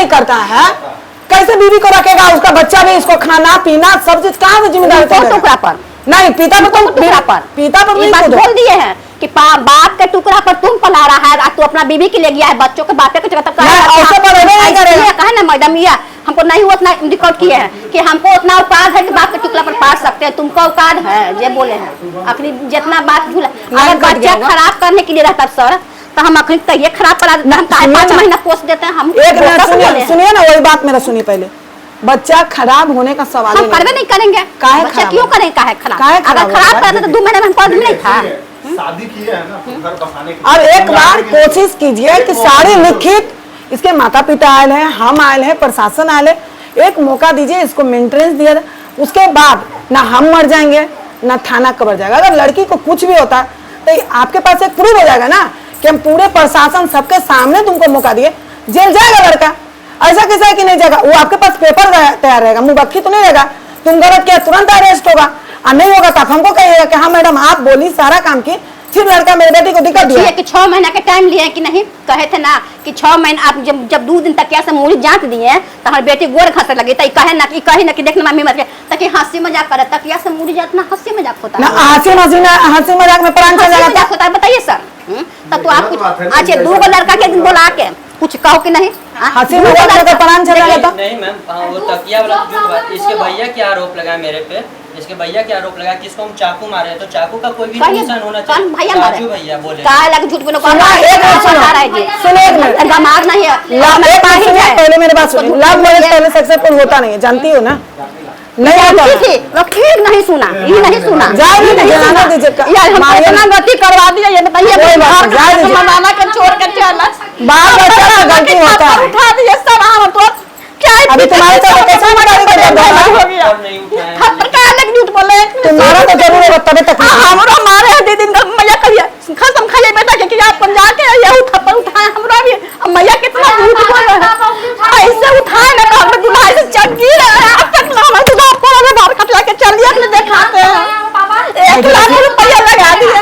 नहीं करता है, कैसे बीवी को रखेगा? उसका बच्चा भी, इसको खाना पीना सब चीज कहाँ से जिम्मेदारी टुकड़ा पर नहीं, पिता पर तुम टुकड़ा पर पिता पर ये बात बोल दिए हैं कि बाप के टुकड़ा पर तुम पला रहा है, तू अपना बीवी के ले गया है, बच्चों के बापे के जगह कहा ना मैडम, ये हमको नहीं उतना रिकॉर्ड किए हैं कि हमको उतना औकात है कि बाप के टुकड़ा पर पास सकते हैं, तुमको औकात है ये बोले हैं। अपनी जितना बात भूला, अगर बच्चा खराब करने के लिए रहता सर तो हम अपनी तैयार खराब करा देते, हम 5 महीना पोस्ट देते हैं। हम एक सुनिए ना, वही बात मेरा सुनिए पहले। बच्चा खराब होने का सवाल हम करवे नहीं करेंगे, बच्चा क्यों करें? काहे खराब? अगर खराब करते तो 2 महीने में हमको आदमी नहीं था। शादी किए हैं ना, घर बसाने की। अब एक बार कोशिश कीजिए कि सारे लिखित, इसके माता पिता आए हैं, हम आए हैं, प्रशासन आए है, एक मौका दीजिए, इसको मेंटेनेंस दिया, उसके बाद ना हम मर जाएंगे ना थाना कवर जाएगा। अगर लड़की को कुछ भी होता है तो आपके पास एक प्रूफ हो जाएगा ना कि हम पूरे प्रशासन सबके सामने तुमको मौका दिए, जेल जाएगा लड़का। ऐसा कैसा है कि नहीं जाएगा? वो आपके पास पेपर तैयार रहेगा, मुबक्की तो नहीं रहेगा, तुम गलत किया तुरंत अरेस्ट होगा, और नहीं होगा तो हमको कहिएगा कि हाँ मैडम आप बोली सारा काम की, फिर लड़का मेरे बेटी को दिक्कत दिया कि 6 महीना के टाइम लिए कि नहीं, कहे थे ना कि 6 महीना आप जब 2 दिन तक कैसे मूरी जांच दिए तो हमारी बेटी गोर खसे लगी, तो कहे ना कि देखना मम्मी मत ताकि हंसी मजाक करे, तकिया से मूरी जांच ना हंसी मजाक होता है, हंसी मजाक में प्राण चला जाता होता है। बताइए सर, तब तो आप कुछ अच्छा 2 लड़का के बोला के कुछ कहो कि नहीं, हंसी मजाक में प्राण चला जाता। नहीं मैम, वो तकिया वाला जो बात, इसके भैया क्या आरोप लगा मेरे पे, इसके भैया क्या आरोप लगा कि इसको हम चाकू मारे, तो चाकू का कोई भी निशान होना चाहिए। भैया राजू भैया बोले काय लग झूठ बोलो, दिमाग नहीं है। पहले मेरे बात सुनिए, लव मैरिज पहले सक्सेसफुल होता नहीं है, जानती हो ना? नहीं आता ठीक नहीं सुना, ये नहीं सुना, जाना दीजिए यार हम इतना गलती करवा दिया, ये बताइए मनाना के छोड़ के चला बाल बच्चा का गलती होता है, उठा दिए सब हम तो क्या अभी तुम्हारे साथ कैसा हो गया खतर का लग झूठ बोले तुम्हारा तो जरूर है, तबे तक हमरा मारे है दीदी का मैया कहिए खत्म खाइए बेटा के कि आप पंजाब के ये थप्पड़ उठाए हमरा भी मैया कितना झूठ बोल रहा है, ऐसे उठाए ना घर में दुल्हा से चटकी रहा है, अब तक लाना तो आपको वाला बाहर कटला के चलिए अपने दिखाते हैं 1 लाख रुपया लगा दिए,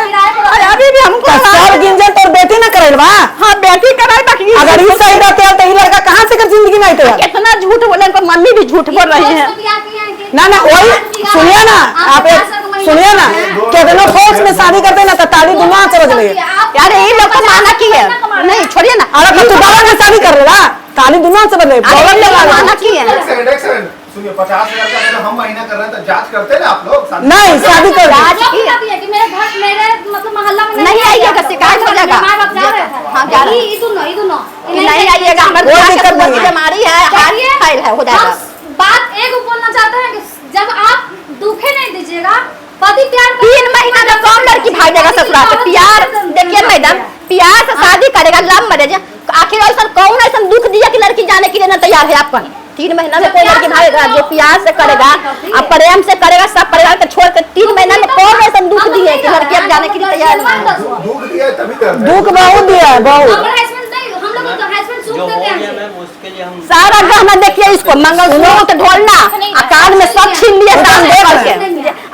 अभी भी हमको सब गिंजन तो बेटी ना करेलवा। हां बेटी कराई बाकी अगर ये सही रहते तो ये लड़का कहां से कर जिंदगी में आते? कितना झूठ बोले, उनका मम्मी भी झूठ बोल रही है ना वही सुनिए ना, आप सुनिए ना, कितनों फोर्स में शादी करते ना तो ताली दुनिया चल रही है यार, ये लोग तो माना की है नहीं, छोड़िए ना, अरे तू बाबा में शादी कर रहा ताली दुनिया चल रही है, माना की है। सुनिए 50,000 का हम महीना कर रहे हैं तो जांच करते ना आप लोग? नहीं शादी कर मेरे मतलब मोहल्ला में नहीं आइएगा, शिकायत हो जाएगा। हाँ जा रहे हैं, नहीं आइएगा, हमारी बीमारी है हो जाएगा। बात एक बोलना चाहते हैं कि जब आप दुखे नहीं दीजिएगा, पति प्यार 3 महीना का कौन लड़की भाग जाएगा ससुराल से? प्यार देखिए मैडम, प्यार से शादी करेगा, लव मैरिज, आखिर ऐसा कौन ऐसा दुख दिया कि लड़की जाने के लिए ना तैयार है? आपका 3 महीना में कोई लड़की भागेगा? जो प्यार से करेगा और प्रेम से करेगा, सब परिवार को छोड़ कर 3 महीना में कौन ऐसा दुख दिया कि लड़की अब जाने के लिए तैयार नहीं है? दुख दिया है तभी कर दुख बहुत दिया है, बहुत सारा गहना देखिए, इसको मंगलसूत्र ढोलना, कान में सब छीन लिए दाम दे करके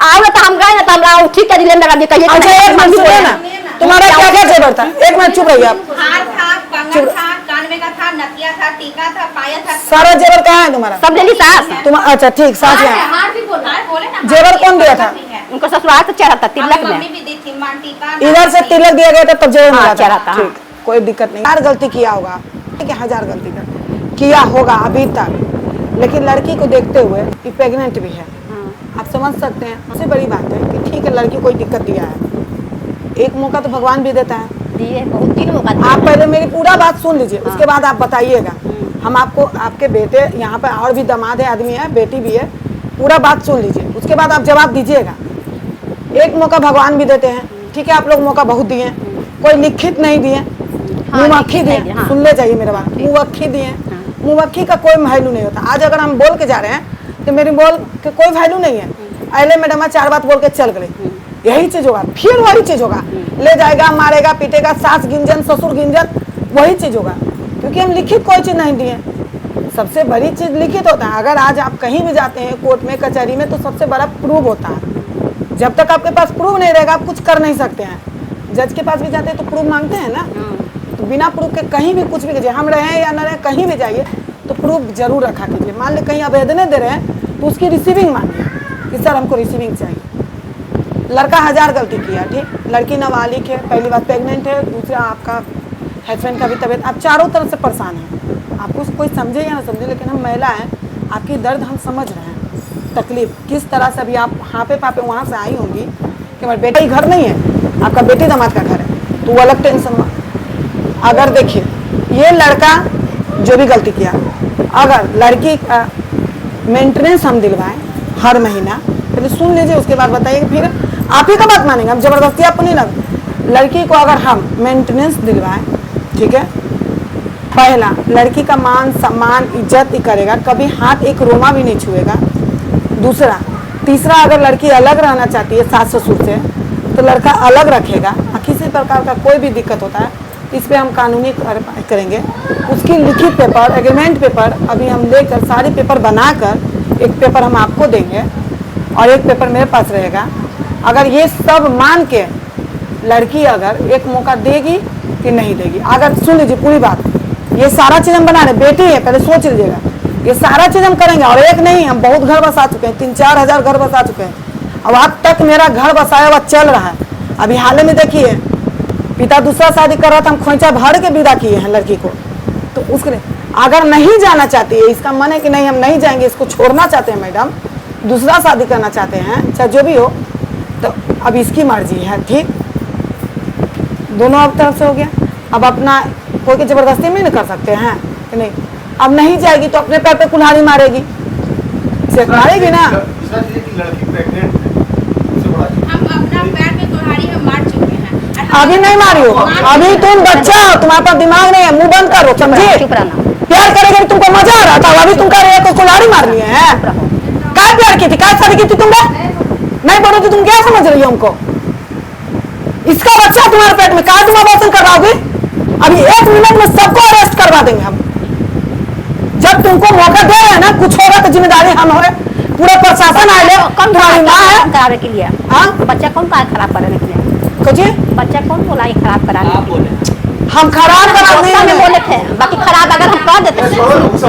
आओ तो हम गए ना तो हम ठीक है लगा दिए कहिए। अच्छा एक मिनट सुनिए ना, तुम्हारा क्या क्या जेवर था? एक मिनट चुप रहिए आप। हार था, कंगन था, कान में का था, नथिया था, टीका था, पायल था, सारा जेवर कहाँ है तुम्हारा? सब ले ली सास। तुम अच्छा ठीक, सास यहाँ। हार भी बोल रहा है, बोले ना जेवर कौन दिया था? उनको ससुराल से चढ़ा था तिलक में, मम्मी भी दी थी टीका, इधर से तिलक दिया गया था तब जेवर मिला चढ़ा था। था, ठीक, कोई दिक्कत नहीं। 1000 गलती किया होगा, ठीक है, 1000 गलती किया होगा अभी तक, लेकिन लड़की को देखते हुए कि प्रेग्नेंट भी है, आप समझ सकते हैं। सबसे बड़ी बात है कि ठीक है लड़की कोई दिक्कत दिया है, एक मौका तो भगवान भी देता है, दिए बहुत 3 मौका। आप पहले मेरी पूरा बात सुन लीजिए, उसके बाद आप बताइएगा। हम आपको आपके बेटे यहाँ पे और भी दामाद है, आदमी है, बेटी भी है, पूरा बात सुन लीजिए, उसके बाद आप जवाब दीजिएगा। एक मौका भगवान भी देते हैं, ठीक है, आप लोग मौका बहुत दिए, कोई लिखित नहीं दिए, मुवक्की दिए, सुन ले जाइए मेरा बात, मुवक्की दिए, मुवक्की का कोई वैल्यू नहीं होता। आज अगर हम बोल के जा रहे हैं तो मेरी बोल के कोई वैल्यू नहीं है। अले मैडम 4 बात बोल के चल गए, यही चीज होगा, फिर वही चीज होगा, ले जाएगा, मारेगा, पीटेगा, सास गिंजन, ससुर गिंजन, वही चीज होगा, क्योंकि हम लिखित कोई चीज नहीं दिए। सबसे बड़ी चीज लिखित होता है। अगर आज आप कहीं भी जाते हैं कोर्ट में, कचहरी में, तो सबसे बड़ा प्रूफ होता है। जब तक आपके पास प्रूफ नहीं रहेगा आप कुछ कर नहीं सकते हैं। जज के पास भी जाते हैं तो प्रूफ मांगते हैं ना, तो बिना प्रूफ के कहीं भी कुछ भी कीजिए, हम रहे या न रहे, कहीं भी जाइए तो प्रूफ जरूर रखा कीजिए। मान ली कहीं आवेदन दे रहे हैं तो उसकी रिसीविंग मांगिए कि सर हमको रिसीविंग चाहिए। लड़का 1000 गलती किया, ठीक, लड़की नाबालिग है, पहली बात प्रेग्नेंट है, दूसरा आपका हस्बैंड का भी तबीयत, आप चारों तरफ से परेशान हैं। आपको कोई समझे या ना समझे, लेकिन हम महिला हैं, आपकी दर्द हम समझ रहे हैं, तकलीफ किस तरह से अभी आप हाँपे पापे वहाँ से आई होंगी कि हमारे बेटे ही घर नहीं है, आपका बेटी दामाद का घर है, तो वो अलग टेंशन हुआ। अगर देखिए ये लड़का जो भी गलती किया, अगर लड़की का मेंटेनेंस हम दिलवाएं हर महीना, पहले सुन लीजिए उसके बाद बताइए, फिर आप ही का बात मानेंगे, हम जबरदस्ती आपको नहीं लग। लड़की को अगर हम मेंटेनेंस दिलवाएं, ठीक है, पहला लड़की का मान सम्मान इज्जत ही करेगा, कभी हाथ एक रोमा भी नहीं छुएगा। दूसरा तीसरा, अगर लड़की अलग रहना चाहती है सास ससुर से तो लड़का अलग रखेगा। किसी प्रकार का कोई भी दिक्कत होता है इस पे हम कानूनी करेंगे। उसकी लिखित पेपर, एग्रीमेंट पेपर अभी हम लेकर सारे पेपर बनाकर एक पेपर हम आपको देंगे और एक पेपर मेरे पास रहेगा। अगर ये सब मान के लड़की अगर एक मौका देगी कि नहीं देगी, अगर सुन लीजिए पूरी बात, ये सारा चीज़ हम बना रहे, बेटी है पहले सोच लीजिएगा, ये सारा चीज़ हम करेंगे। और एक नहीं, हम बहुत घर बसा चुके हैं, 3-4 हज़ार घर बसा चुके हैं। अब आज तक मेरा घर बसाया हुआ चल रहा है। अभी हाल में देखिए पिता दूसरा शादी कर रहा था, हम खोइचा भर के विदा किए हैं लड़की को। तो उसके लिए अगर नहीं जाना चाहती है, इसका मन है कि नहीं हम नहीं जाएंगे, इसको छोड़ना चाहते हैं मैडम, दूसरा शादी करना चाहते हैं, चाहे जो भी हो, तो अब इसकी मर्जी है, ठीक, दोनों अब तरफ से हो गया। अब अपना कोई की जबरदस्ती में नहीं कर सकते हैं कि नहीं, अब नहीं जाएगी तो अपने पैर पे कुल्हाड़ी मारेगी, मारेगी ना। दूसरा चीज़ है कि लड़की प्रेग्नेंट है, उससे बड़ा चीज़। हम अपना पैर पे कुल्हाड़ी हम मार चुके हैं। अभी नहीं मारी हो, अभी तुम बच्चा हो, तुम्हारे पास दिमाग नहीं है, मुंह बंद करो, समझे? चुप रहना। प्यार करेगी तुमको मजा आ रहा था, अभी तुम कर रहे हो कुल्हाड़ी मार लिए हैं। क्या प्यार की थी, क्या शादी की थी तुमने? नहीं बोलो तो तुम क्या समझ रही हो हमको? इसका बच्चा तुम्हारे पेट में, कहा तुम अबॉर्शन करवाओगे? अभी 1 मिनट में सबको अरेस्ट करवा देंगे हम। जब तुमको मौका दे रहे हैं ना, कुछ होगा तो जिम्मेदारी हम हो, पूरा प्रशासन आए, तुम्हारी माँ है कराने के लिए। हाँ? बच्चा कौन कहा खराब कराने के लिए? कुछ बच्चा कौन बोला ये खराब कराने आप के लिए? बोले हम खराब करा नहीं में है। बोले थे, बाकी खराब अगर हम कह देते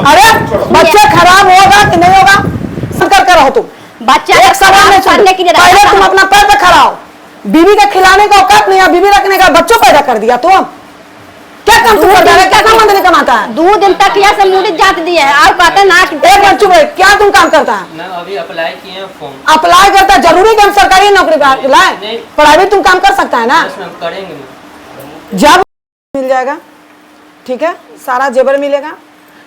अरे बच्चा खराब होगा कि नहीं होगा, संकर कर रहो तुम। बच्चा एक सवाल नहीं करने के लिए पहले तुम अपना पैर पे खड़ा हो। बीवी का खिलाने का औकात नहीं है, बीवी रखने का, बच्चों पैदा कर दिया तुम। क्या काम तुम करता है, क्या काम आमदनी कमाता है? 2 दिन तक यहाँ से मुड़ी जांच दिए है और कहते हैं ना कि एक मिनट चुप रहे, क्या तुम काम करता है? मैं अभी अप्लाई किए हैं फॉर्म। अप्लाई करता है, जरूरी कि हम सरकारी नौकरी लाए? नहीं। प्राइवेट तुम काम कर सकता है ना? बस मैम करेंगे मैम। जब मिल जाएगा, ठीक है, सारा जेवर मिलेगा,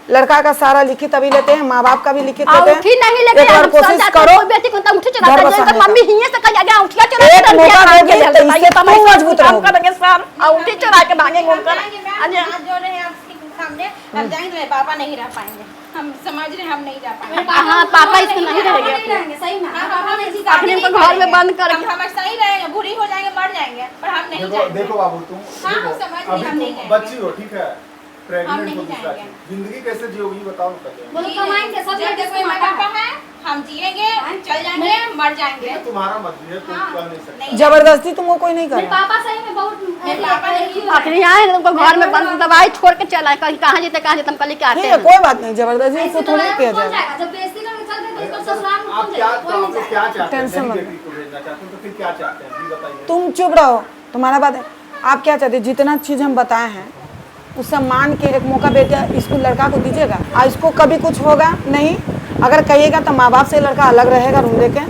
लड़का का सारा लिखित अभी लेते हैं, माँ बाप का भी लिखित लेते हैं। उठी नहीं लेते एक बार हम कोशिश जाते करो, कोई बेटी को तो उठी घर चलाता है, बसाने तो का। मम्मी हिये से कह गया उठिया चला एक के मौका भाग दोगे के तो भाग इससे के तुम मजबूत काम रहोगे। करेंगे सर, और उठी चला के भागेंगे उनका। जाएंगे मैम, हाथ जोड़ रहे हैं आपके सामने, अब जाएंगे तो मेरे पापा नहीं रह पाएंगे, हम समझ रहे हैं हम नहीं रह पाएंगे। हाँ, पापा इसको नहीं रहेंगे। रहेंगे सही में। हाँ, पापा नहीं हम शादी अपने नहीं को घर में करेंगे। बंद करके। हम हमेशा नहीं रहेंगे, बुरी हो जाएंगे, मर जाएंगे, पर हम नहीं देखो जाएंगे। देखो बाबू तुम हाँ, देखो, समझ रही, हम अभी नहीं तुम जाएंगे। बच्ची हो, ठीक है, प्रेग्नेंट नहीं हो, दूसरा जाएंगे। चीज। जिंदगी कैसे जियोगी बताओ ना पहले। वो लोग कमाएंगे सब जब लेके तक मेरे पापा हैं, हम जिएंगे, चल जाएंगे, मर जाएंगे। ये तुम्हारा मर्जी है, तुम हाँ, कर नहीं सकते। नहीं। जबरदस्ती तुमको कोई नहीं मेरे करेगा। पापा सही में बहुत मेरे पापा नहीं आखिरी आए तुमको घर में बंद दवाई छोड़ के चला कहीं कहाँ जीते कहाँ जीते हम कल लेके आते ठीक है, हैं। कोई बात नहीं, जबरदस्ती इसको थोड़ी किया जाएगा। जब बेइज्जती करके चल गए तो उसको ससुराल में आप कौन क्या जाएगा? कोई नहीं क्या जाएगा। चाहते हैं? टेंशन मत मेरी बेटी को भेजना चाहते हैं तो फिर क्या चाहते हैं, ये बताइए। तुम चुप रहो, तुम्हारा बात है। आप क्या चाहते हैं? जितना चीज हम बताए हैं उस सब मान के एक मौका बेटे इसको लड़का को दीजिएगा। और इसको कभी कुछ होगा नहीं, अगर कहिएगा तो माँ बाप से लड़का अलग रहेगा रूम लेके,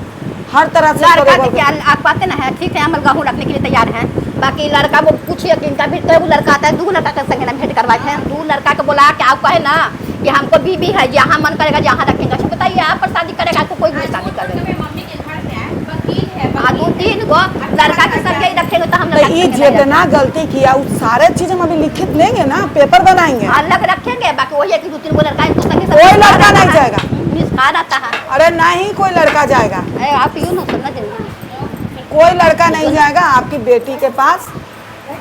हर तरह से लड़का करेगा। के क्या आप बातें ना है, ठीक है हम गहूँ रखने के लिए तैयार हैं। बाकी लड़का वो पूछिए कि इनका भी तो वो लड़का आता है, 2 लड़का के संग भेंट करवाए थे, 2 लड़का को बोला कि आप कहे ना कि हमको बीबी है, जहाँ मन करेगा जहाँ रखेगा। तो बताइए आप पर शादी करेगा, आपको कोई भी शादी कर देगा। मेरे मम्मी के घर में है, वकील है, हाँ, 2-3 गो लड़का के संग ही रखेंगे तो हम तो ये जितना गलती किया उस सारे चीज हम अभी लिखित लेंगे ना, पेपर बनाएंगे। अलग रखेंगे। बाकी वही है कि 2-3 गो लड़का इनको संग कोई लड़का नहीं जाएगा। निस्कार आता है। अरे नहीं कोई लड़का जाएगा, आप यूँ ना सुनना जिंदगी कोई लड़का नहीं जाएगा आपकी बेटी के पास।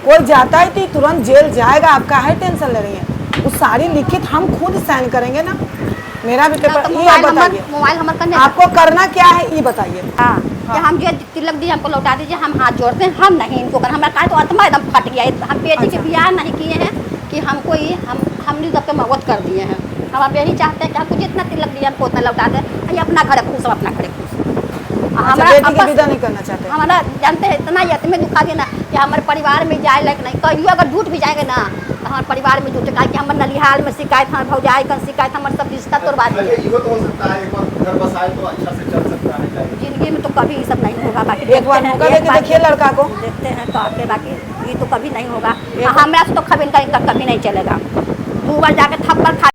कोई जाता ही थी तुरंत जेल जाएगा, आप काहे टेंशन ले रही है? उस सारी लिखित हम खुद साइन करेंगे ना। मेरा भी पेपर, ये आप बताइए मोबाइल नंबर करने आपको करना क्या है, ये बताइए। हाँ कि हम जो तिलक दिए हमको लौटा दीजिए, हम हाथ जोड़ते हैं, हम नहीं इनको कर। हमारा कहा तो आत्मा एकदम फट गया। हम बेटी के ब्याह नहीं किए हैं कि हमको ये हम जब के मौत कर दिए हैं। हम अब यही चाहते हैं कि हमको जितना तिलक दिया हमको उतना लौटा दे, ये अपना घर खुश, हम अपना घर खुश। अच्छा, बेटी की विदा नहीं करना चाहते? हमारा जानते हैं इतना ये में दुखा देना कि हमारे परिवार में जाए लायक नहीं, कहियो अगर झूठ भी जाएंगे ना तो हमारे परिवार में झूठ का कि हमारे नलिहाल में शिकायत, हमारे भौजाई का शिकायत, हमारे सब रिश्ता तोड़वा दिए। ये तो हो सकता है, एक बार घर बसाए तो अच्छा से चल सकता है। जिंदगी में तो कभी ये सब नहीं होगा। बाकी एक बार मौका देके देखिए लड़का को, देखते हैं तो आगे, बाकी ये तो कभी नहीं होगा। हमारा से तो कभी नहीं चलेगा। 2 बार जाके थप्पड़ खा